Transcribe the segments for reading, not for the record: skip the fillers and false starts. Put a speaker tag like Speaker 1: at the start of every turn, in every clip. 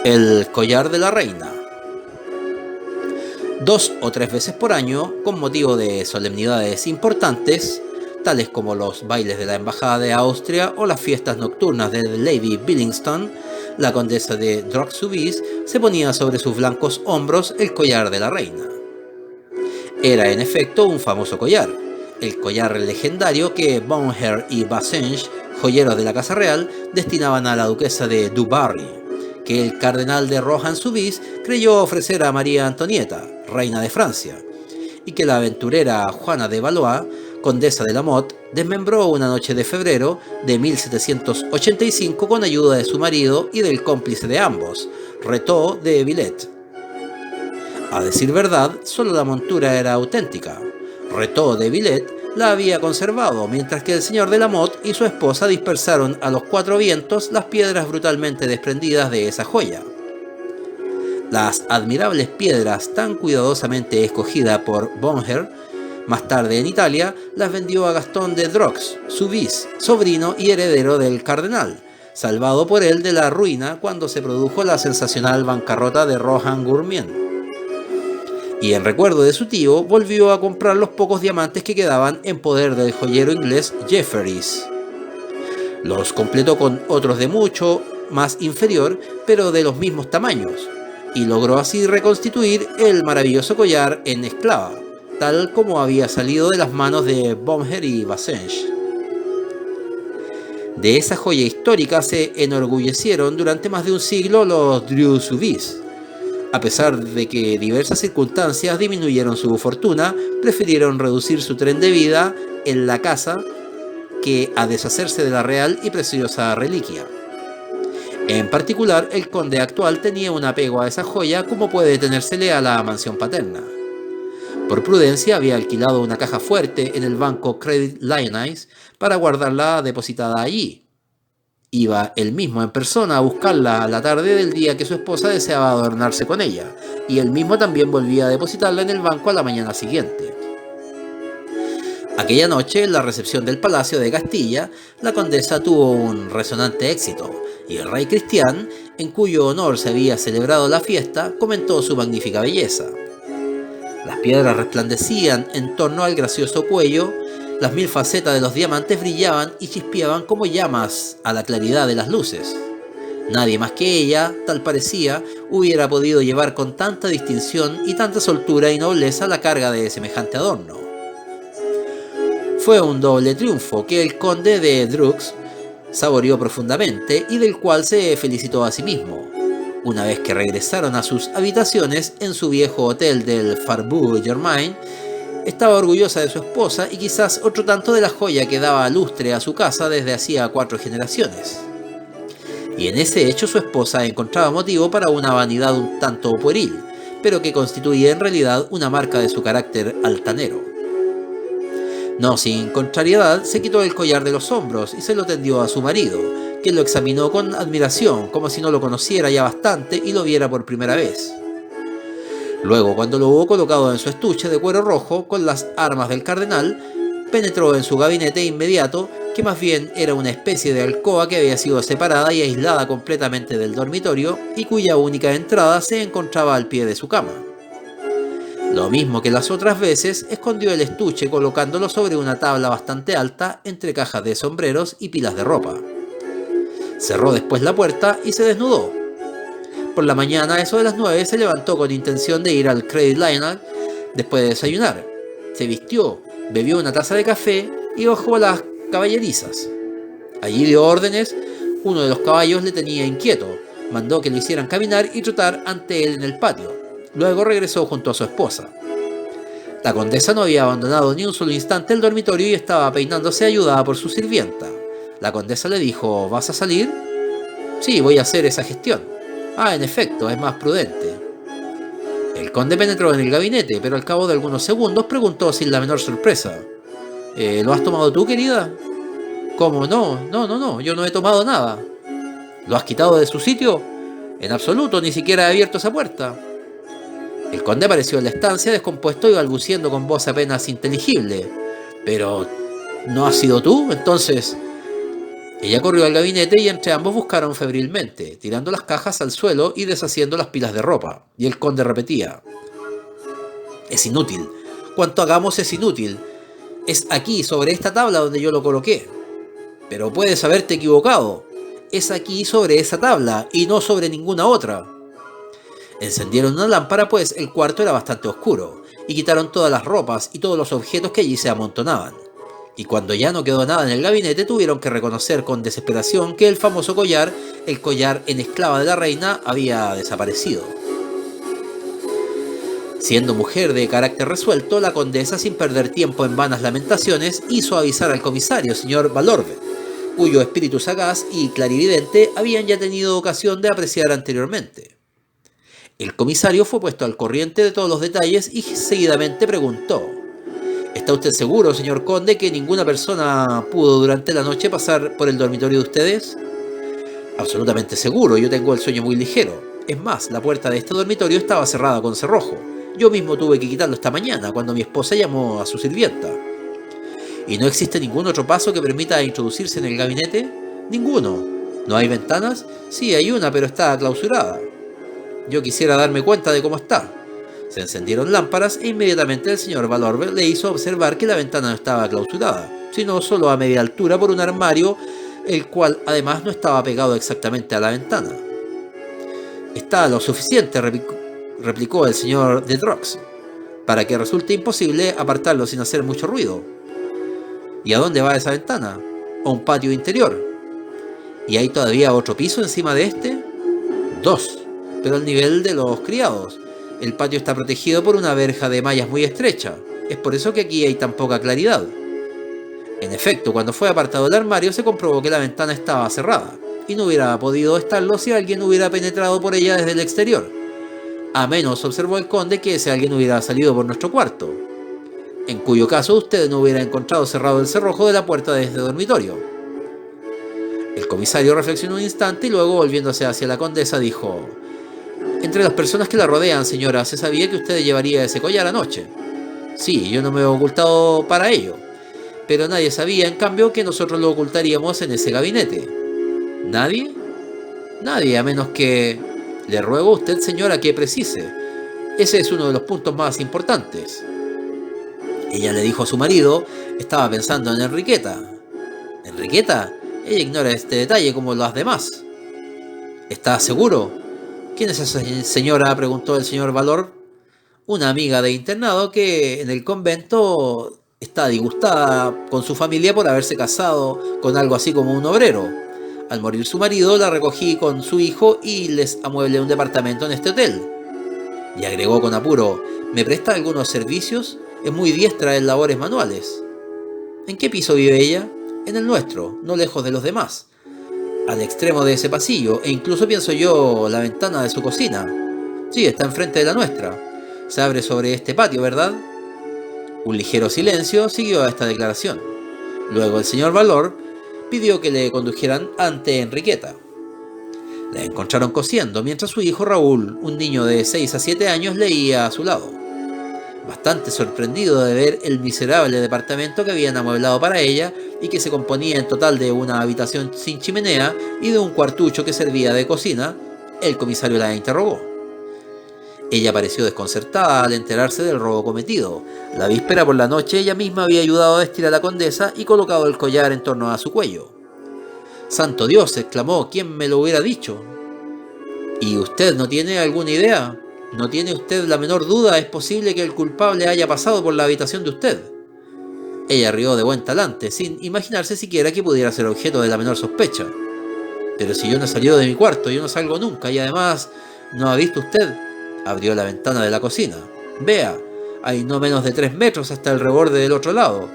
Speaker 1: El collar de la reina. 2 o 3 veces por año, con motivo de solemnidades importantes, tales como los bailes de la Embajada de Austria o las fiestas nocturnas de Lady Billingston, la condesa de Droux-Soubise se ponía sobre sus blancos hombros el collar de la reina. Era en efecto un famoso collar, el collar legendario que Bonheur y Bassenge, joyeros de la Casa Real, destinaban a la duquesa de Du Barry, que el cardenal de Rohan-Soubise creyó ofrecer a María Antonieta, reina de Francia, y que la aventurera Juana de Valois, condesa de la Motte, desmembró una noche de febrero de 1785 con ayuda de su marido y del cómplice de ambos, Retaux de Villette. A decir verdad, solo la montura era auténtica. Retaux de Villette la había conservado, mientras que el señor de la Motte y su esposa dispersaron a los 4 vientos las piedras brutalmente desprendidas de esa joya. Las admirables piedras tan cuidadosamente escogidas por Bonheur, más tarde en Italia, las vendió a Gastón de Droux-Soubise, sobrino y heredero del cardenal, salvado por él de la ruina cuando se produjo la sensacional bancarrota de Rohan-Gourmien. Y en recuerdo de su tío, volvió a comprar los pocos diamantes que quedaban en poder del joyero inglés Jefferies. Los completó con otros de mucho más inferior, pero de los mismos tamaños, y logró así reconstituir el maravilloso collar en esclava, tal como había salido de las manos de Bonheur y Bassenge. De esa joya histórica se enorgullecieron durante más de un siglo los Droux-Soubise. A pesar de que diversas circunstancias disminuyeron su fortuna, prefirieron reducir su tren de vida en la casa que a deshacerse de la real y preciosa reliquia. En particular, el conde actual tenía un apego a esa joya como puede tenérsele a la mansión paterna. Por prudencia había alquilado una caja fuerte en el banco Credit Lyonnais para guardarla depositada allí. Iba él mismo en persona a buscarla a la tarde del día que su esposa deseaba adornarse con ella, y él mismo también volvía a depositarla en el banco a la mañana siguiente. Aquella noche, en la recepción del Palacio de Castilla, la condesa tuvo un resonante éxito, y el rey Cristián, en cuyo honor se había celebrado la fiesta, comentó su magnífica belleza. Las piedras resplandecían en torno al gracioso cuello, las 1000 facetas de los diamantes brillaban y chispeaban como llamas a la claridad de las luces. Nadie más que ella, tal parecía, hubiera podido llevar con tanta distinción y tanta soltura y nobleza la carga de semejante adorno. Fue un doble triunfo que el conde de Droux saboreó profundamente y del cual se felicitó a sí mismo. Una vez que regresaron a sus habitaciones en su viejo hotel del Faubourg Germain, estaba orgullosa de su esposa y quizás otro tanto de la joya que daba lustre a su casa desde hacía 4 generaciones. Y en ese hecho su esposa encontraba motivo para una vanidad un tanto pueril, pero que constituía en realidad una marca de su carácter altanero. No sin contrariedad, se quitó el collar de los hombros y se lo tendió a su marido, que lo examinó con admiración, como si no lo conociera ya bastante y lo viera por primera vez. Luego, cuando lo hubo colocado en su estuche de cuero rojo con las armas del cardenal, penetró en su gabinete inmediato, que más bien era una especie de alcoba que había sido separada y aislada completamente del dormitorio y cuya única entrada se encontraba al pie de su cama. Lo mismo que las otras veces, escondió el estuche colocándolo sobre una tabla bastante alta entre cajas de sombreros y pilas de ropa. Cerró después la puerta y se desnudó. Por la mañana, a eso de las 9, se levantó con intención de ir al Credit Lyonnais después de desayunar. Se vistió, bebió una taza de café y bajó a las caballerizas. Allí dio órdenes, uno de los caballos le tenía inquieto, mandó que lo hicieran caminar y trotar ante él en el patio. Luego regresó junto a su esposa. La condesa no había abandonado ni un solo instante el dormitorio y estaba peinándose ayudada por su sirvienta. La condesa le dijo: ¿vas a salir? Sí, voy a hacer esa gestión. Ah, en efecto, es más prudente. El conde penetró en el gabinete, pero al cabo de algunos segundos preguntó sin la menor sorpresa: ¿lo has tomado tú, querida? ¿Cómo no? No, yo no he tomado nada. ¿Lo has quitado de su sitio? En absoluto, ni siquiera he abierto esa puerta. El conde apareció en la estancia descompuesto y balbuciendo con voz apenas inteligible. ¿Pero no has sido tú? Entonces... Ella corrió al gabinete y entre ambos buscaron febrilmente, tirando las cajas al suelo y deshaciendo las pilas de ropa. Y el conde repetía: «Es inútil. Cuanto hagamos es inútil. Es aquí, sobre esta tabla donde yo lo coloqué». «Pero puedes haberte equivocado. Es aquí sobre esa tabla y no sobre ninguna otra». Encendieron una lámpara, pues el cuarto era bastante oscuro, y quitaron todas las ropas y todos los objetos que allí se amontonaban. Y cuando ya no quedó nada en el gabinete, tuvieron que reconocer con desesperación que el famoso collar, el collar en esclava de la reina, había desaparecido. Siendo mujer de carácter resuelto, la condesa, sin perder tiempo en vanas lamentaciones, hizo avisar al comisario, señor Valorbe, cuyo espíritu sagaz y clarividente habían ya tenido ocasión de apreciar anteriormente. El comisario fue puesto al corriente de todos los detalles y seguidamente preguntó: «¿Está usted seguro, señor conde, que ninguna persona pudo durante la noche pasar por el dormitorio de ustedes?» «Absolutamente seguro, yo tengo el sueño muy ligero. Es más, la puerta de este dormitorio estaba cerrada con cerrojo. Yo mismo tuve que quitarlo esta mañana cuando mi esposa llamó a su sirvienta». «¿Y no existe ningún otro paso que permita introducirse en el gabinete?» «Ninguno». «¿No hay ventanas?» «Sí, hay una, pero está clausurada». «Yo quisiera darme cuenta de cómo está». Se encendieron lámparas e inmediatamente el señor Valorbe le hizo observar que la ventana no estaba clausurada, sino solo a media altura por un armario, el cual además no estaba pegado exactamente a la ventana. «Está lo suficiente», replicó el señor de Trox, «para que resulte imposible apartarlo sin hacer mucho ruido». «¿Y a dónde va esa ventana?» «A un patio interior». «¿Y hay todavía otro piso encima de este?» «Dos, pero al nivel de los criados. El patio está protegido por una verja de mallas muy estrecha. Es por eso que aquí hay tan poca claridad». En efecto, cuando fue apartado el armario se comprobó que la ventana estaba cerrada, y no hubiera podido estarlo si alguien hubiera penetrado por ella desde el exterior. A menos, observó el conde, que ese alguien hubiera salido por nuestro cuarto, en cuyo caso usted no hubiera encontrado cerrado el cerrojo de la puerta de este dormitorio. El comisario reflexionó un instante y luego, volviéndose hacia la condesa, dijo: «Entre las personas que la rodean, señora, se sabía que usted llevaría ese collar anoche». «Sí, yo no me he ocultado para ello. Pero nadie sabía, en cambio, que nosotros lo ocultaríamos en ese gabinete». «¿Nadie?» «Nadie, a menos que... Le ruego a usted, señora, que precise. Ese es uno de los puntos más importantes». Ella le dijo a su marido: «Estaba pensando en Enriqueta». «¿Enriqueta? Ella ignora este detalle como las demás». «¿Estás seguro?» «¿Quién es esa señora?», preguntó el señor Valor. «Una amiga de internado que en el convento está disgustada con su familia por haberse casado con algo así como un obrero. Al morir su marido, la recogí con su hijo y les amueblé un departamento en este hotel». Y agregó con apuro: «¿Me presta algunos servicios? Es muy diestra en labores manuales». «¿En qué piso vive ella?» «En el nuestro, no lejos de los demás, al extremo de ese pasillo, e incluso pienso yo la ventana de su cocina». «Sí, está enfrente de la nuestra. Se abre sobre este patio, ¿verdad?». Un ligero silencio siguió a esta declaración. Luego el señor Valor pidió que le condujeran ante Enriqueta. La encontraron cosiendo, mientras su hijo Raúl, un niño de 6 a 7 años, leía a su lado, bastante sorprendido de ver el miserable departamento que habían amueblado para ella y que se componía en total de una habitación sin chimenea y de un cuartucho que servía de cocina. El comisario la interrogó. Ella pareció desconcertada al enterarse del robo cometido. La víspera por la noche ella misma había ayudado a vestir a la condesa y colocado el collar en torno a su cuello. «¡Santo Dios!», exclamó, «¿quién me lo hubiera dicho?». «¿Y usted no tiene alguna idea? ¿No tiene usted la menor duda? ¿Es posible que el culpable haya pasado por la habitación de usted?». Ella rió de buen talante, sin imaginarse siquiera que pudiera ser objeto de la menor sospecha. «Pero si yo no he salido de mi cuarto, yo no salgo nunca, y además, ¿no ha visto usted?». Abrió la ventana de la cocina. «Vea, hay no menos de 3 metros hasta el reborde del otro lado.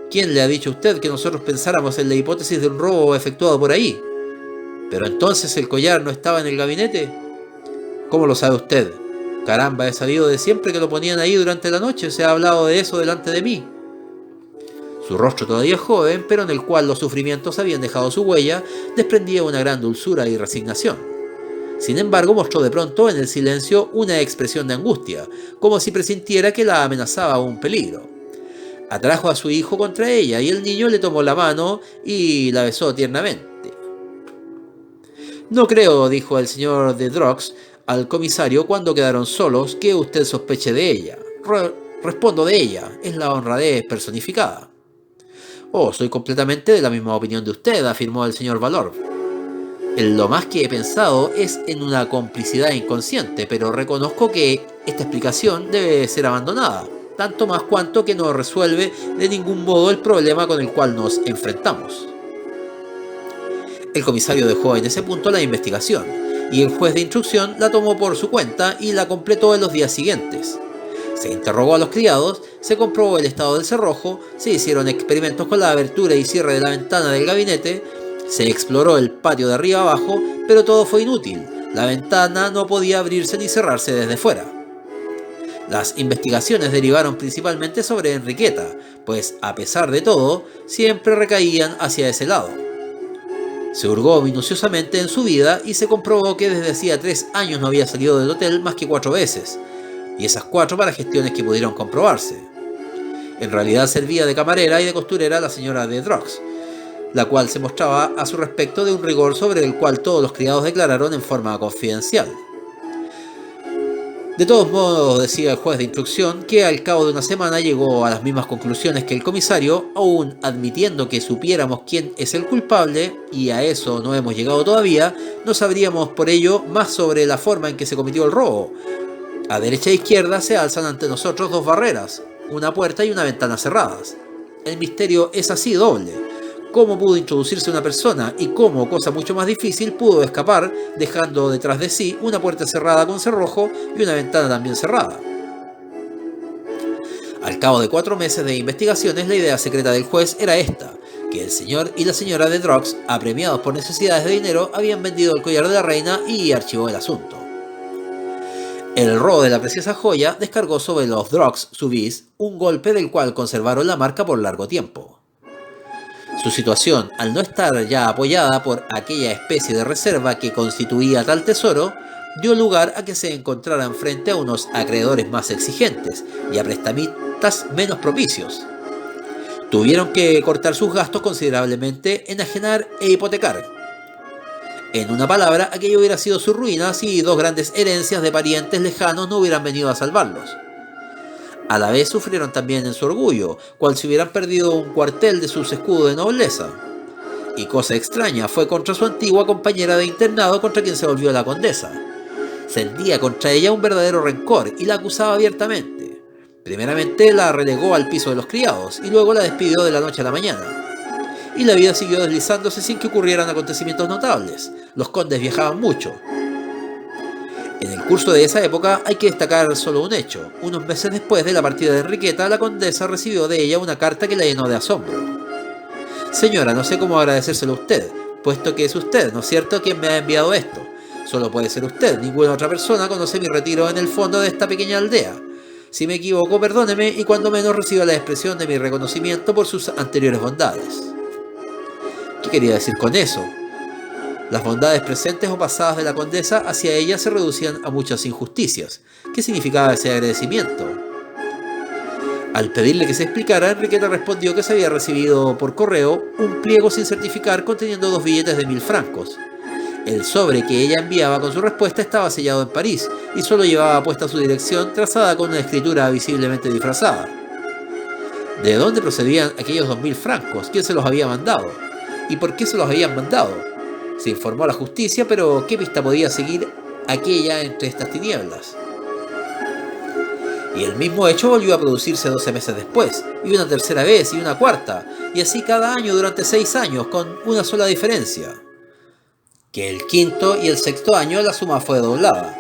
Speaker 1: ¿Quién le ha dicho a usted que nosotros pensáramos en la hipótesis de un robo efectuado por ahí?». «Pero entonces el collar no estaba en el gabinete». «¿Cómo lo sabe usted?». «Caramba, he sabido de siempre que lo ponían ahí durante la noche. Se ha hablado de eso delante de mí». Su rostro, todavía joven, pero en el cual los sufrimientos habían dejado su huella, desprendía una gran dulzura y resignación. Sin embargo, mostró de pronto en el silencio una expresión de angustia, como si presintiera que la amenazaba un peligro. Atrajo a su hijo contra ella y el niño le tomó la mano y la besó tiernamente. No creo, dijo el señor de Drox al comisario cuando quedaron solos, que usted sospeche de ella. Respondo de ella, es la honradez personificada. Oh, soy completamente de la misma opinión de usted, afirmó el señor Valor. Lo más que he pensado es en una complicidad inconsciente, pero reconozco que esta explicación debe ser abandonada, tanto más cuanto que no resuelve de ningún modo el problema con el cual nos enfrentamos. El comisario dejó en ese punto la investigación, y el juez de instrucción la tomó por su cuenta y la completó en los días siguientes. Se interrogó a los criados, se comprobó el estado del cerrojo, se hicieron experimentos con la abertura y cierre de la ventana del gabinete, se exploró el patio de arriba abajo, pero todo fue inútil. La ventana no podía abrirse ni cerrarse desde fuera. Las investigaciones derivaron principalmente sobre Enriqueta, pues a pesar de todo, siempre recaían hacia ese lado. Se hurgó minuciosamente en su vida y se comprobó que desde hacía 3 años no había salido del hotel más que 4 veces, y esas 4 para gestiones que pudieron comprobarse. En realidad servía de camarera y de costurera a la señora de Drox, la cual se mostraba a su respecto de un rigor sobre el cual todos los criados declararon en forma confidencial. De todos modos, decía el juez de instrucción, que al cabo de una semana llegó a las mismas conclusiones que el comisario, aún admitiendo que supiéramos quién es el culpable, y a eso no hemos llegado todavía, no sabríamos por ello más sobre la forma en que se cometió el robo. A derecha e izquierda se alzan ante nosotros 2 barreras, una puerta y una ventana cerradas. El misterio es así doble. Cómo pudo introducirse una persona y cómo, cosa mucho más difícil, pudo escapar dejando detrás de sí una puerta cerrada con cerrojo y una ventana también cerrada. Al cabo de 4 meses de investigaciones, la idea secreta del juez era esta, que el señor y la señora de Drox, apremiados por necesidades de dinero, habían vendido el collar de la reina y archivó el asunto. El robo de la preciosa joya descargó sobre los Drox Subis un golpe del cual conservaron la marca por largo tiempo. Su situación, al no estar ya apoyada por aquella especie de reserva que constituía tal tesoro, dio lugar a que se encontraran frente a unos acreedores más exigentes y a prestamistas menos propicios. Tuvieron que cortar sus gastos considerablemente, enajenar e hipotecar. En una palabra, aquello hubiera sido su ruina si 2 grandes herencias de parientes lejanos no hubieran venido a salvarlos. A la vez sufrieron también en su orgullo, cual si hubieran perdido un cuartel de sus escudos de nobleza. Y cosa extraña, fue contra su antigua compañera de internado contra quien se volvió la condesa. Sentía contra ella un verdadero rencor y la acusaba abiertamente. Primeramente la relegó al piso de los criados y luego la despidió de la noche a la mañana. Y la vida siguió deslizándose sin que ocurrieran acontecimientos notables. Los condes viajaban mucho. En el curso de esa época hay que destacar solo un hecho. Unos meses después de la partida de Enriqueta, la condesa recibió de ella una carta que la llenó de asombro. Señora, no sé cómo agradecérselo a usted, puesto que es usted, ¿no es cierto?, quien me ha enviado esto. Solo puede ser usted, ninguna otra persona conoce mi retiro en el fondo de esta pequeña aldea. Si me equivoco, perdóneme y cuando menos reciba la expresión de mi reconocimiento por sus anteriores bondades. ¿Qué quería decir con eso? Las bondades presentes o pasadas de la condesa hacia ella se reducían a muchas injusticias. ¿Qué significaba ese agradecimiento? Al pedirle que se explicara, Enriqueta respondió que se había recibido por correo un pliego sin certificar conteniendo 2 billetes de 1000 francos. El sobre que ella enviaba con su respuesta estaba sellado en París y solo llevaba puesta su dirección trazada con una escritura visiblemente disfrazada. ¿De dónde procedían aquellos 2000 francos? ¿Quién se los había mandado? ¿Y por qué se los habían mandado? Se informó a la justicia, pero ¿qué pista podía seguir aquella entre estas tinieblas? Y el mismo hecho volvió a producirse 12 meses después, y una tercera vez, y una cuarta, y así cada año durante 6 años, con una sola diferencia. Que el quinto y el sexto año la suma fue doblada,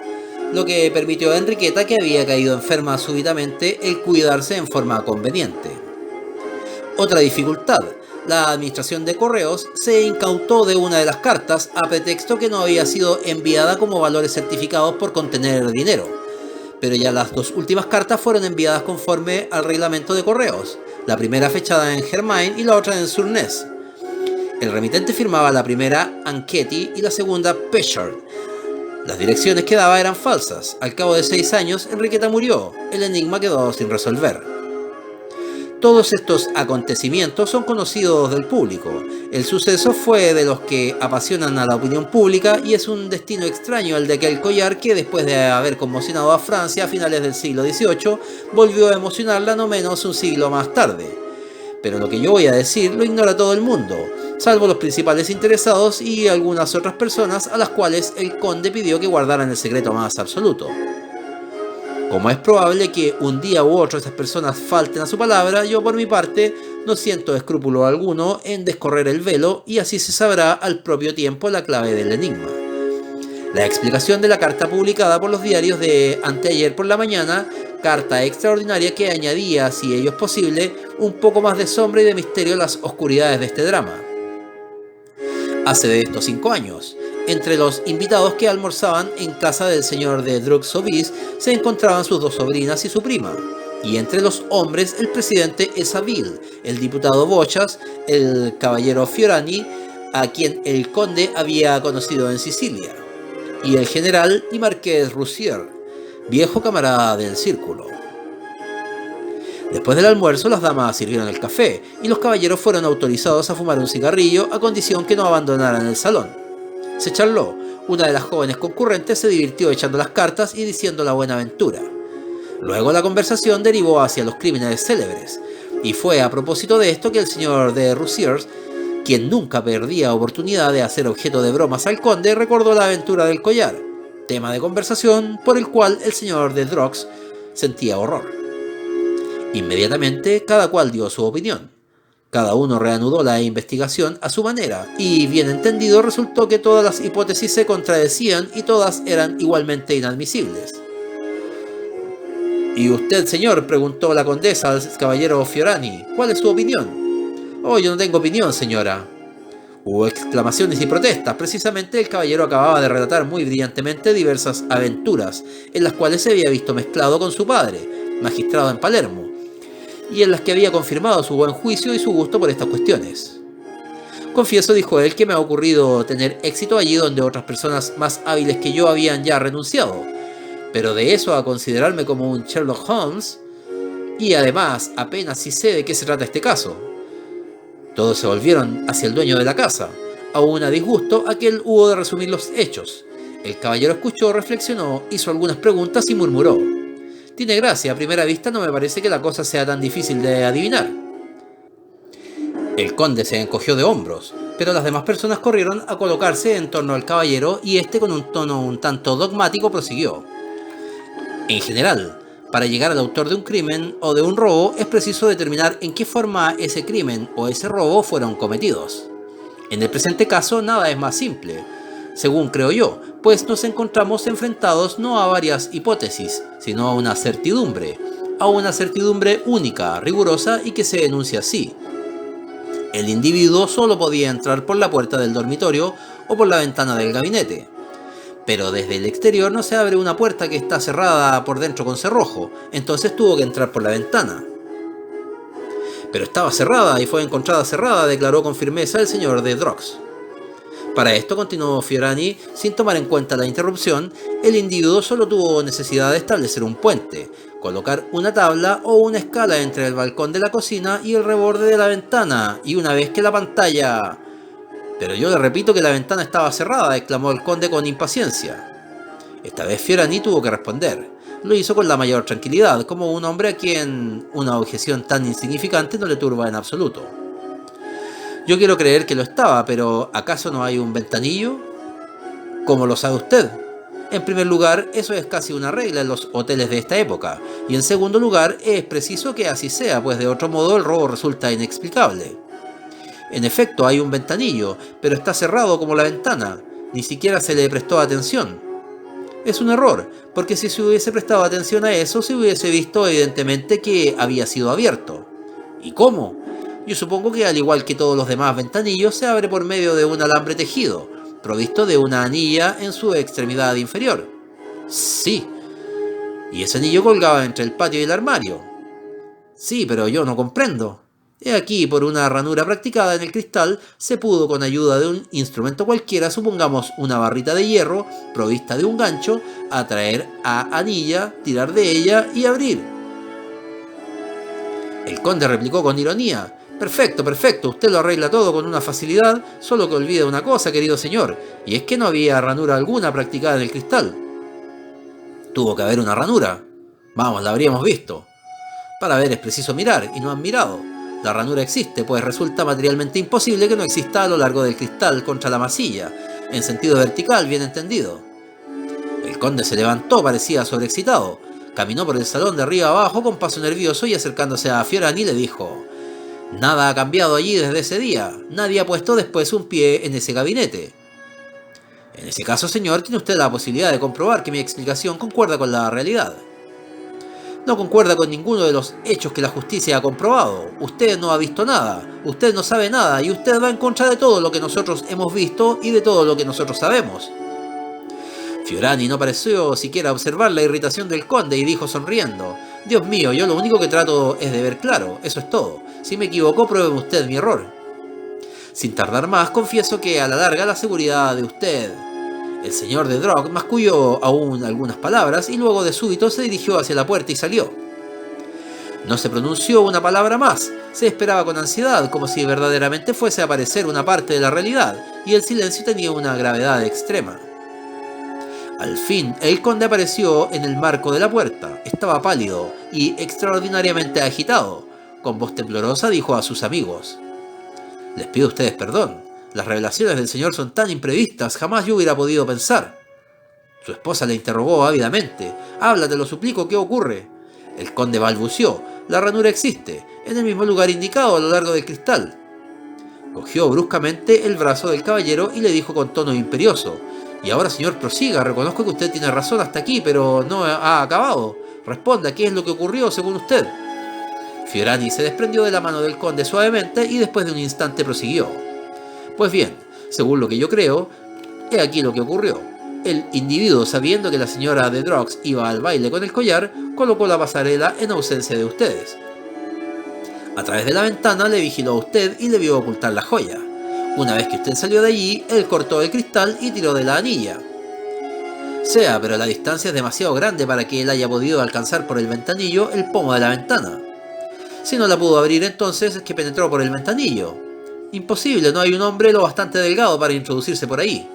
Speaker 1: lo que permitió a Enriqueta, que había caído enferma súbitamente, el cuidarse en forma conveniente. Otra dificultad. La administración de correos se incautó de una de las cartas a pretexto que no había sido enviada como valores certificados por contener dinero. Pero ya las 2 últimas cartas fueron enviadas conforme al reglamento de correos, la primera fechada en Germain y la otra en Surnez. El remitente firmaba la primera Anquetti y la segunda Pechard. Las direcciones que daba eran falsas. Al cabo de 6 años, Enriqueta murió. El enigma quedó sin resolver. Todos estos acontecimientos son conocidos del público. El suceso fue de los que apasionan a la opinión pública y es un destino extraño el de aquel collar que, después de haber conmocionado a Francia a finales del siglo XVIII, volvió a emocionarla no menos un siglo más tarde. Pero lo que yo voy a decir lo ignora todo el mundo, salvo los principales interesados y algunas otras personas a las cuales el conde pidió que guardaran el secreto más absoluto. Como es probable que un día u otro esas personas falten a su palabra, yo por mi parte no siento escrúpulo alguno en descorrer el velo y así se sabrá al propio tiempo la clave del enigma. La explicación de la carta publicada por los diarios de anteayer por la mañana, carta extraordinaria que añadía, si ello es posible, un poco más de sombra y de misterio a las oscuridades de este drama. Hace de estos 5 años, entre los invitados que almorzaban en casa del señor de Dreux-Soubise se encontraban sus 2 sobrinas y su prima, y entre los hombres el presidente Essaville, el diputado Bochas, el caballero Fiorani, a quien el conde había conocido en Sicilia, y el general y marqués Roussier, viejo camarada del círculo. Después del almuerzo las damas sirvieron el café y los caballeros fueron autorizados a fumar un cigarrillo a condición que no abandonaran el salón. Se charló. Una de las jóvenes concurrentes se divirtió echando las cartas y diciendo la buena aventura. Luego la conversación derivó hacia los crímenes célebres, y fue a propósito de esto que el señor de Roussier, quien nunca perdía oportunidad de hacer objeto de bromas al conde, recordó la aventura del collar, tema de conversación por el cual el señor de Dreux sentía horror. Inmediatamente cada cual dio su opinión. Cada uno reanudó la investigación a su manera, y bien entendido resultó que todas las hipótesis se contradecían y todas eran igualmente inadmisibles. ¿Y usted, señor?, preguntó la condesa al caballero Fiorani, ¿cuál es su opinión? Oh, yo no tengo opinión, señora. Hubo exclamaciones y protestas. Precisamente el caballero acababa de relatar muy brillantemente diversas aventuras, en las cuales se había visto mezclado con su padre, magistrado en Palermo, y en las que había confirmado su buen juicio y su gusto por estas cuestiones. Confieso, dijo él, que me ha ocurrido tener éxito allí donde otras personas más hábiles que yo habían ya renunciado, pero de eso a considerarme como un Sherlock Holmes, y además apenas si sé de qué se trata este caso. Todos se volvieron hacia el dueño de la casa. Aún a disgusto, aquel hubo de resumir los hechos. El caballero escuchó, reflexionó, hizo algunas preguntas y murmuró: tiene gracia, a primera vista no me parece que la cosa sea tan difícil de adivinar. El conde se encogió de hombros, pero las demás personas corrieron a colocarse en torno al caballero y este, con un tono un tanto dogmático, prosiguió: en general, para llegar al autor de un crimen o de un robo es preciso determinar en qué forma ese crimen o ese robo fueron cometidos. En el presente caso nada es más simple, según creo yo, pues nos encontramos enfrentados no a varias hipótesis, sino a una certidumbre única, rigurosa y que se enuncia así: el individuo solo podía entrar por la puerta del dormitorio o por la ventana del gabinete. Pero desde el exterior no se abre una puerta que está cerrada por dentro con cerrojo, entonces tuvo que entrar por la ventana. Pero estaba cerrada y fue encontrada cerrada, declaró con firmeza el señor de Dreux. Para esto, continuó Fiorani, sin tomar en cuenta la interrupción, el individuo solo tuvo necesidad de establecer un puente, colocar una tabla o una escala entre el balcón de la cocina y el reborde de la ventana, y una vez que la pantalla... Pero yo le repito que la ventana estaba cerrada, exclamó el conde con impaciencia. Esta vez Fiorani tuvo que responder. Lo hizo con la mayor tranquilidad, como un hombre a quien una objeción tan insignificante no le turba en absoluto. Yo quiero creer que lo estaba, pero ¿acaso no hay un ventanillo? ¿Cómo lo sabe usted? En primer lugar, eso es casi una regla en los hoteles de esta época, y en segundo lugar, es preciso que así sea, pues de otro modo el robo resulta inexplicable. En efecto, hay un ventanillo, pero está cerrado como la ventana, ni siquiera se le prestó atención. Es un error, porque si se hubiese prestado atención a eso, se hubiese visto evidentemente que había sido abierto. ¿Y cómo? Yo supongo que al igual que todos los demás ventanillos, se abre por medio de un alambre tejido, provisto de una anilla en su extremidad inferior. Sí. ¿Y ese anillo colgaba entre el patio y el armario? Sí, pero yo no comprendo. He aquí, por una ranura practicada en el cristal, se pudo con ayuda de un instrumento cualquiera, supongamos una barrita de hierro, provista de un gancho, atraer a anilla, tirar de ella y abrir. El conde replicó con ironía: perfecto, perfecto, usted lo arregla todo con una facilidad, solo que olvida una cosa, querido señor, y es que no había ranura alguna practicada en el cristal. Tuvo que haber una ranura. Vamos, la habríamos visto. Para ver es preciso mirar, y no han mirado. La ranura existe, pues resulta materialmente imposible que no exista a lo largo del cristal contra la masilla, en sentido vertical, bien entendido. El conde se levantó, parecía sobreexcitado. Caminó por el salón de arriba abajo con paso nervioso y acercándose a Fiorani le dijo: nada ha cambiado allí desde ese día. Nadie ha puesto después un pie en ese gabinete. En ese caso, señor, tiene usted la posibilidad de comprobar que mi explicación concuerda con la realidad. No concuerda con ninguno de los hechos que la justicia ha comprobado. Usted no ha visto nada, usted no sabe nada y usted va en contra de todo lo que nosotros hemos visto y de todo lo que nosotros sabemos. Fiorani no pareció siquiera observar la irritación del conde y dijo sonriendo: Dios mío, yo lo único que trato es de ver claro, eso es todo. Si me equivoco, pruebe usted mi error. Sin tardar más, confieso que a la larga la seguridad de usted... El señor de Drog masculló aún algunas palabras y luego de súbito se dirigió hacia la puerta y salió. No se pronunció una palabra más, se esperaba con ansiedad, como si verdaderamente fuese a aparecer una parte de la realidad, y el silencio tenía una gravedad extrema. Al fin, el conde apareció en el marco de la puerta. Estaba pálido y extraordinariamente agitado. Con voz temblorosa dijo a sus amigos: les pido a ustedes perdón. Las revelaciones del señor son tan imprevistas, jamás yo hubiera podido pensar. Su esposa le interrogó ávidamente: habla, te lo suplico, ¿qué ocurre? El conde balbuceó: la ranura existe, en el mismo lugar indicado a lo largo del cristal. Cogió bruscamente el brazo del caballero y le dijo con tono imperioso: y ahora, señor, prosiga, reconozco que usted tiene razón hasta aquí, pero no ha acabado. Responda, ¿qué es lo que ocurrió según usted? Fiorani se desprendió de la mano del conde suavemente y después de un instante prosiguió: pues bien, según lo que yo creo, he aquí lo que ocurrió. El individuo, sabiendo que la señora de Drox iba al baile con el collar, colocó la pasarela en ausencia de ustedes. A través de la ventana le vigiló a usted y le vio ocultar la joya. Una vez que usted salió de allí, él cortó el cristal y tiró de la anilla. Sea, pero la distancia es demasiado grande para que él haya podido alcanzar por el ventanillo el pomo de la ventana. Si no la pudo abrir, entonces es que penetró por el ventanillo. Imposible, no hay un hombre lo bastante delgado para introducirse por ahí.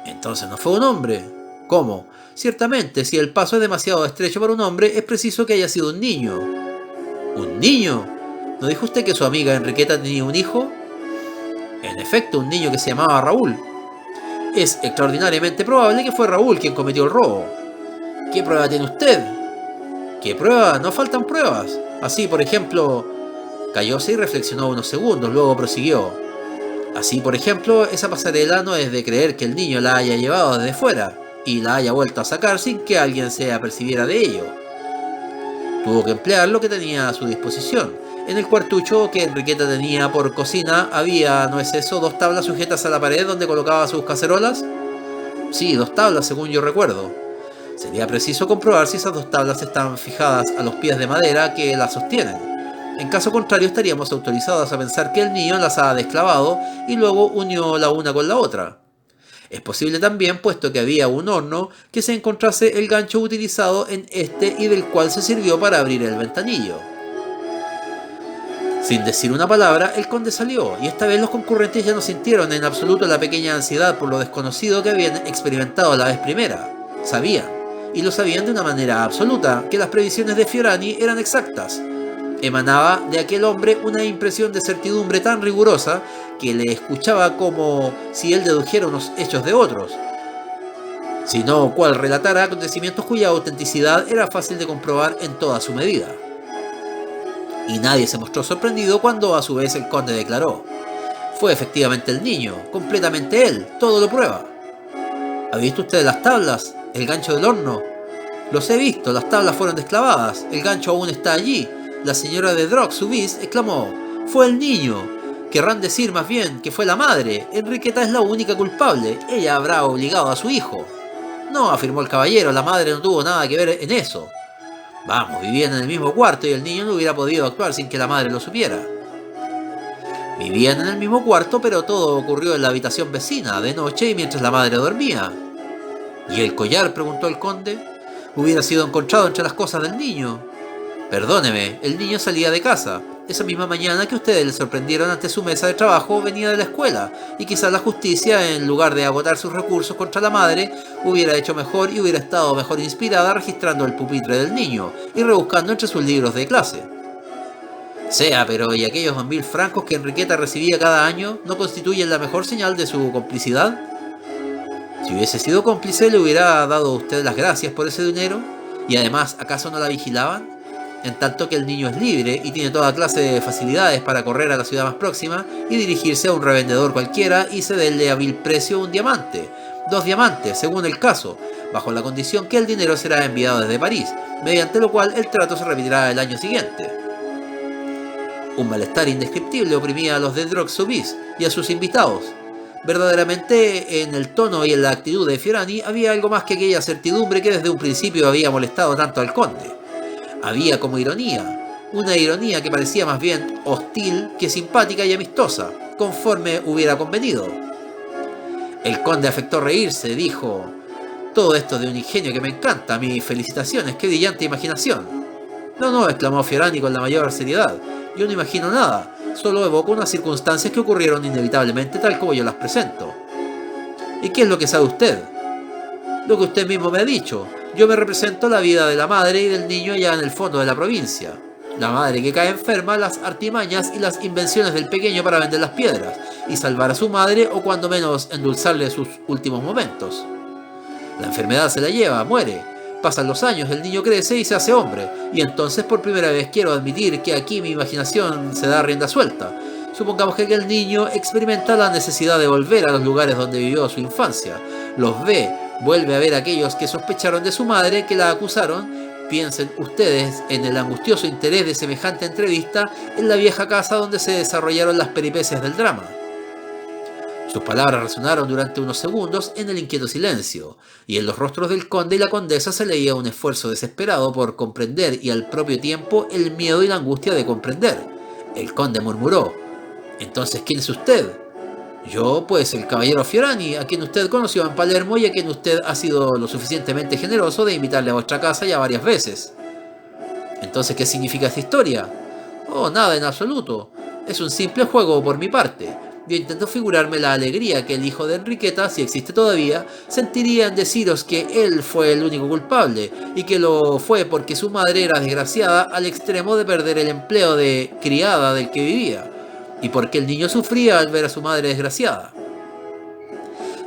Speaker 1: Entonces no fue un hombre. ¿Cómo? Ciertamente, si el paso es demasiado estrecho para un hombre, es preciso que haya sido un niño. ¿Un niño? ¿No dijo usted que su amiga Enriqueta tenía un hijo? En efecto, un niño que se llamaba Raúl. Es extraordinariamente probable que fue Raúl quien cometió el robo. ¿Qué prueba tiene usted? ¿Qué prueba? No faltan pruebas. Así, por ejemplo... Callóse y reflexionó unos segundos, luego prosiguió: así, por ejemplo, esa pasarela no es de creer que el niño la haya llevado desde fuera y la haya vuelto a sacar sin que alguien se apercibiera de ello. Tuvo que emplear lo que tenía a su disposición. En el cuartucho que Enriqueta tenía por cocina había, ¿no es eso?, 2 tablas sujetas a la pared donde colocaba sus cacerolas. Sí, 2 tablas, según yo recuerdo. Sería preciso comprobar si esas 2 tablas están fijadas a los pies de madera que las sostienen. En caso contrario, estaríamos autorizados a pensar que el niño las ha desclavado y luego unió la una con la otra. Es posible también, puesto que había un horno, que se encontrase el gancho utilizado en este y del cual se sirvió para abrir el ventanillo. Sin decir una palabra, el conde salió, y esta vez los concurrentes ya no sintieron en absoluto la pequeña ansiedad por lo desconocido que habían experimentado la vez primera. Sabían, y lo sabían de una manera absoluta, que las previsiones de Fiorani eran exactas. Emanaba de aquel hombre una impresión de certidumbre tan rigurosa que le escuchaba como si él dedujera unos hechos de otros, sino cual relatara acontecimientos cuya autenticidad era fácil de comprobar en toda su medida. Y nadie se mostró sorprendido cuando a su vez el conde declaró: fue efectivamente el niño, completamente él, todo lo prueba. ¿Ha visto usted las tablas? ¿El gancho del horno? Los he visto, las tablas fueron desclavadas, el gancho aún está allí. La señora de Drox, su bis, exclamó: fue el niño. Querrán decir más bien que fue la madre. Enriqueta es la única culpable. Ella habrá obligado a su hijo. No, afirmó el caballero, la madre no tuvo nada que ver en eso. Vamos, vivían en el mismo cuarto y el niño no hubiera podido actuar sin que la madre lo supiera. Vivían en el mismo cuarto, pero todo ocurrió en la habitación vecina, de noche y mientras la madre dormía. ¿Y el collar?, preguntó el conde. Hubiera sido encontrado entre las cosas del niño. Perdóneme, el niño salía de casa. Esa misma mañana que ustedes le sorprendieron ante su mesa de trabajo venía de la escuela, y quizás la justicia, en lugar de agotar sus recursos contra la madre, hubiera hecho mejor y hubiera estado mejor inspirada registrando el pupitre del niño y rebuscando entre sus libros de clase. Sea, pero ¿y aquellos 2.000 francos que Enriqueta recibía cada año no constituyen la mejor señal de su complicidad? Si hubiese sido cómplice, ¿le hubiera dado a usted las gracias por ese dinero? Y además, ¿acaso no la vigilaban? En tanto que el niño es libre y tiene toda clase de facilidades para correr a la ciudad más próxima y dirigirse a un revendedor cualquiera y cederle a vil precio un diamante, 2 diamantes, según el caso, bajo la condición que el dinero será enviado desde París, mediante lo cual el trato se repetirá el año siguiente. Un malestar indescriptible oprimía a los de Drox-Soubise y a sus invitados. Verdaderamente, en el tono y en la actitud de Fiorani había algo más que aquella certidumbre que desde un principio había molestado tanto al conde. Había como ironía, una ironía que parecía más bien hostil que simpática y amistosa, conforme hubiera convenido. El conde afectó reírse, dijo: «Todo esto es de un ingenio que me encanta, mis felicitaciones, qué brillante imaginación». No, exclamó Fiorani con la mayor seriedad, «yo no imagino nada, solo evoco unas circunstancias que ocurrieron inevitablemente tal como yo las presento». «¿Y qué es lo que sabe usted?» «Lo que usted mismo me ha dicho. Yo me represento la vida de la madre y del niño allá en el fondo de la provincia. La madre que cae enferma, las artimañas y las invenciones del pequeño para vender las piedras y salvar a su madre o cuando menos endulzarle sus últimos momentos. La enfermedad se la lleva, muere. Pasan los años, el niño crece y se hace hombre, y entonces por primera vez quiero admitir que aquí mi imaginación se da rienda suelta. Supongamos que el niño experimenta la necesidad de volver a los lugares donde vivió su infancia, los ve, vuelve a ver a aquellos que sospecharon de su madre, que la acusaron. Piensen ustedes en el angustioso interés de semejante entrevista en la vieja casa donde se desarrollaron las peripecias del drama. Sus palabras resonaron durante unos segundos en el inquieto silencio, y en los rostros del conde y la condesa se leía un esfuerzo desesperado por comprender y al propio tiempo el miedo y la angustia de comprender. El conde murmuró: «¿Entonces quién es usted?» «Yo, pues, el caballero Fiorani, a quien usted conoció en Palermo y a quien usted ha sido lo suficientemente generoso de invitarle a vuestra casa ya varias veces». «¿Entonces qué significa esta historia?» «Oh, nada en absoluto. Es un simple juego por mi parte. Yo intento figurarme la alegría que el hijo de Enriqueta, si existe todavía, sentiría en deciros que él fue el único culpable, y que lo fue porque su madre era desgraciada al extremo de perder el empleo de criada del que vivía, y porque el niño sufría al ver a su madre desgraciada».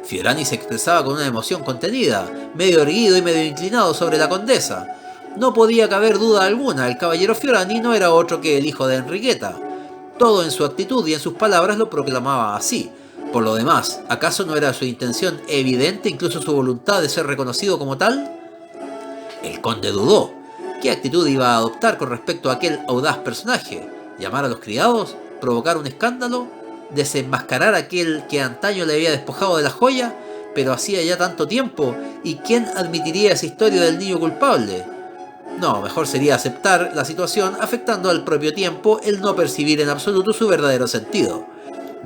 Speaker 1: Fiorani se expresaba con una emoción contenida, medio erguido y medio inclinado sobre la condesa. No podía caber duda alguna, el caballero Fiorani no era otro que el hijo de Enriqueta. Todo en su actitud y en sus palabras lo proclamaba así. Por lo demás, ¿acaso no era su intención evidente, incluso su voluntad de ser reconocido como tal? El conde dudó. ¿Qué actitud iba a adoptar con respecto a aquel audaz personaje? ¿Llamar a los criados? ¿Provocar un escándalo? ¿Desenmascarar a aquel que antaño le había despojado de la joya, pero hacía ya tanto tiempo? ¿Y quién admitiría esa historia del niño culpable? No, mejor sería aceptar la situación, afectando al propio tiempo el no percibir en absoluto su verdadero sentido.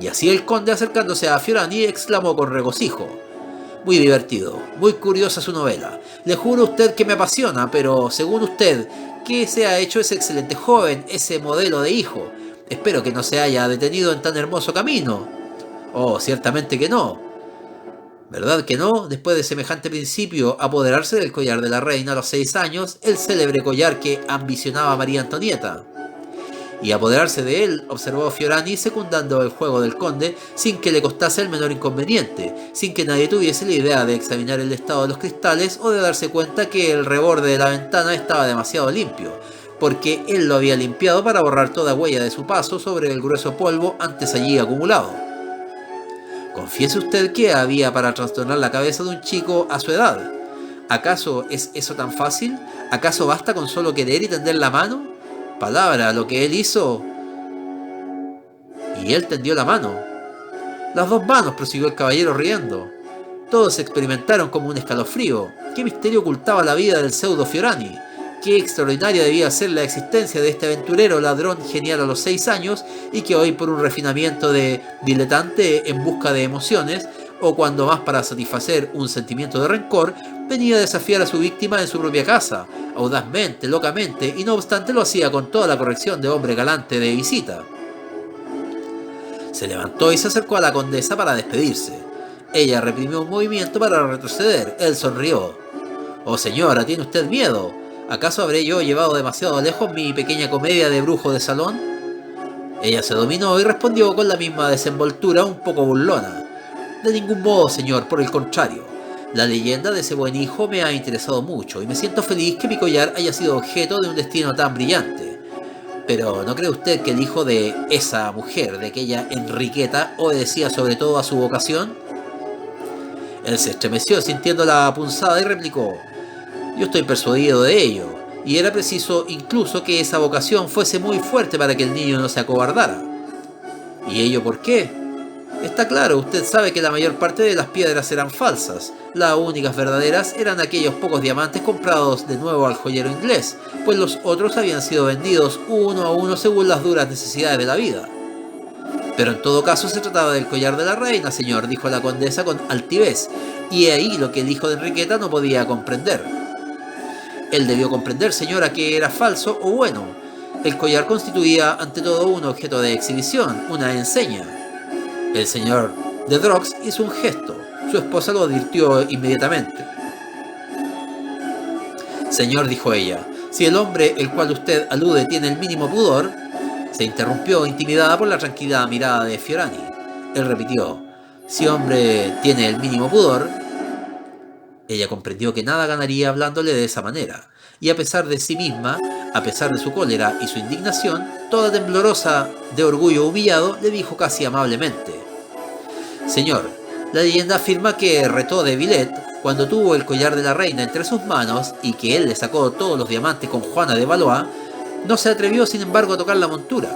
Speaker 1: Y así el conde, acercándose a Fiorani, exclamó con regocijo: «Muy divertido, muy curiosa su novela. Le juro a usted que me apasiona, pero según usted, ¿qué se ha hecho ese excelente joven, ese modelo de hijo? Espero que no se haya detenido en tan hermoso camino». «Oh, ciertamente que no». «¿Verdad que no? Después de semejante principio, apoderarse del collar de la reina a los 6 años, el célebre collar que ambicionaba María Antonieta». «Y apoderarse de él», observó Fiorani, secundando el juego del conde, «sin que le costase el menor inconveniente, sin que nadie tuviese la idea de examinar el estado de los cristales o de darse cuenta que el reborde de la ventana estaba demasiado limpio, porque él lo había limpiado para borrar toda huella de su paso sobre el grueso polvo antes allí acumulado». «Confiese usted que había para trastornar la cabeza de un chico a su edad. ¿Acaso es eso tan fácil? ¿Acaso basta con solo querer y tender la mano? Palabra, lo que él hizo». «Y él tendió la mano». «Las 2 manos», prosiguió el caballero riendo. Todos experimentaron como un escalofrío. ¿Qué misterio ocultaba la vida del pseudo Fiorani? Qué extraordinaria debía ser la existencia de este aventurero ladrón genial a los 6 años y que hoy, por un refinamiento de diletante en busca de emociones, o cuando más para satisfacer un sentimiento de rencor, venía a desafiar a su víctima en su propia casa, audazmente, locamente, y no obstante lo hacía con toda la corrección de hombre galante de visita. Se levantó y se acercó a la condesa para despedirse. Ella reprimió un movimiento para retroceder. Él sonrió. «Oh señora, ¿tiene usted miedo? ¿Acaso habré yo llevado demasiado lejos mi pequeña comedia de brujo de salón?» Ella se dominó y respondió con la misma desenvoltura un poco burlona. «De ningún modo, señor, por el contrario. La leyenda de ese buen hijo me ha interesado mucho y me siento feliz que mi collar haya sido objeto de un destino tan brillante. Pero ¿no cree usted que el hijo de esa mujer, de aquella Enriqueta, obedecía sobre todo a su vocación?» Él se estremeció sintiendo la punzada y replicó: «Yo estoy persuadido de ello, y era preciso incluso que esa vocación fuese muy fuerte para que el niño no se acobardara». «¿Y ello por qué?» «Está claro, usted sabe que la mayor parte de las piedras eran falsas. Las únicas verdaderas eran aquellos pocos diamantes comprados de nuevo al joyero inglés, pues los otros habían sido vendidos uno a uno según las duras necesidades de la vida». «Pero en todo caso se trataba del collar de la reina, señor», dijo la condesa con altivez, y ahí lo que el hijo de Enriqueta no podía comprender. «Él debió comprender, señora, que era falso o bueno. El collar constituía ante todo un objeto de exhibición, una enseña». El señor de Drox hizo un gesto. Su esposa lo advirtió inmediatamente. «Señor», dijo ella, «si el hombre el cual usted alude tiene el mínimo pudor». Se interrumpió, intimidada por la tranquila mirada de Fiorani. Él repitió: «Si hombre tiene el mínimo pudor». Ella comprendió que nada ganaría hablándole de esa manera, y a pesar de sí misma, a pesar de su cólera y su indignación, toda temblorosa de orgullo humillado, le dijo casi amablemente: «Señor, la leyenda afirma que Retó de Villet, cuando tuvo el collar de la reina entre sus manos y que él le sacó todos los diamantes con Juana de Valois, no se atrevió sin embargo a tocar la montura.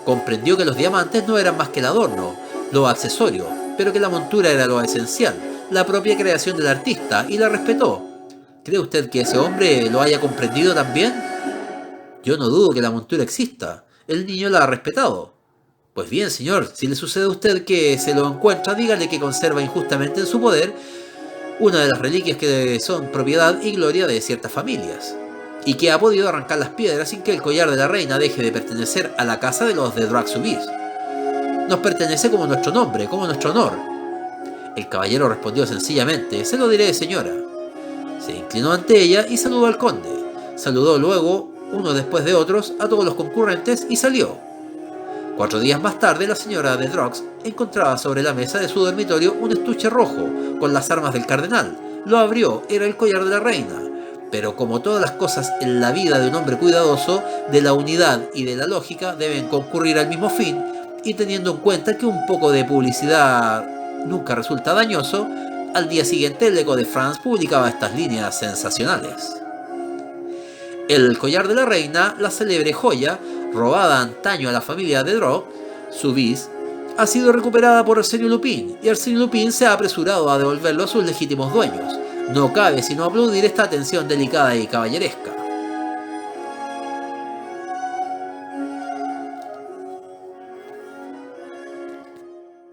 Speaker 1: Comprendió que los diamantes no eran más que el adorno, lo accesorio, pero que la montura era lo esencial, la propia creación del artista, y la respetó. ¿Cree usted que ese hombre lo haya comprendido también? Yo no dudo que la montura exista. El niño la ha respetado». «Pues bien, señor, si le sucede a usted que se lo encuentra, dígale que conserva injustamente en su poder una de las reliquias que son propiedad y gloria de ciertas familias, y que ha podido arrancar las piedras sin que el collar de la reina deje de pertenecer a la casa de los de Drac-Soubise. Nos pertenece como nuestro nombre, como nuestro honor». El caballero respondió sencillamente: «Se lo diré, señora». Se inclinó ante ella y saludó al conde. Saludó luego, uno después de otros, a todos los concurrentes y salió. 4 días más tarde, la señora de Drox encontraba sobre la mesa de su dormitorio un estuche rojo con las armas del cardenal. Lo abrió, era el collar de la reina. Pero como todas las cosas en la vida de un hombre cuidadoso, de la unidad y de la lógica deben concurrir al mismo fin, y teniendo en cuenta que un poco de publicidad nunca resulta dañoso, al día siguiente el Eco de France publicaba estas líneas sensacionales: «El collar de la reina, la célebre joya, robada antaño a la familia de Drac-Soubise, ha sido recuperada por Arsenio Lupin, y Arsenio Lupin se ha apresurado a devolverlo a sus legítimos dueños. No cabe sino aplaudir esta atención delicada y caballeresca».